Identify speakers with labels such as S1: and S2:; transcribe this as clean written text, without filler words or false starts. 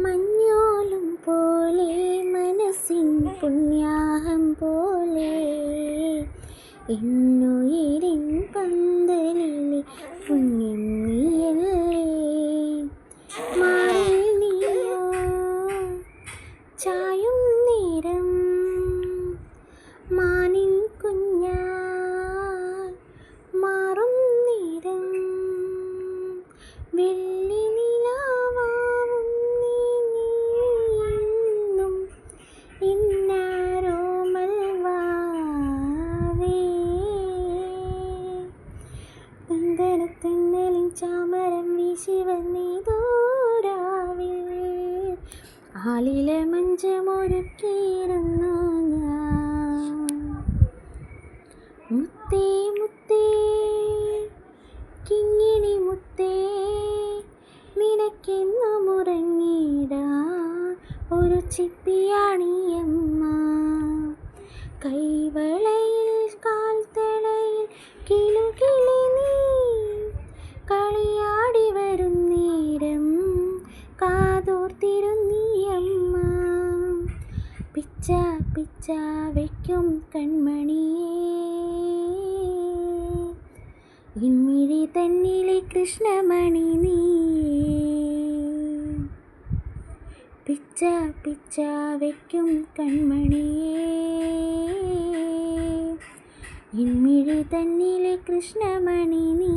S1: മഞ്ഞോലും പോലെ മനസ്സിൻ പുണ്യാഹം പോലെ എന്നുയിരിൻ പന്തലിലെ പുണ്യം നീയല്ലേ. മാറിൽ നീയോ ചായും നേരം മാനിൻ കുഞ്ഞാൽ മാറും നേരം വെള്ളി നിലാവാവും നീന്നും ഇന്നാരോമൽ വാവേ. തന്തനത്തെന്നലിൻ ചാമരം വീശി വന്നീതോരാവിൽ ആലില മഞ്ചമൊരുക്കിയിരുന്നു ഞാൻ. മുത്തേ മുത്തേ കിങ്ങിണി മുത്തേ നിനക്കെന്നും ഉറങ്ങിടാൻ ഒരു ചിപ്പിയാണിയമ്മ. കൈവളയിൽ കാൽത്തളയിൽ കിലുകിലി നീ കളിയാടി വരും നേരം കാതോർത്തിരുന്നീയമ്മ. പിച്ച പിച്ച വയ്ക്കും കൺമണിയേ ഇൻമിഴി തന്നിലെ കൃഷ്ണമണി നീ. പിച്ച പിച്ച വയ്ക്കും കൺമണിയേ ഇൻമിഴി തന്നിലെ കൃഷ്ണമണി നീ.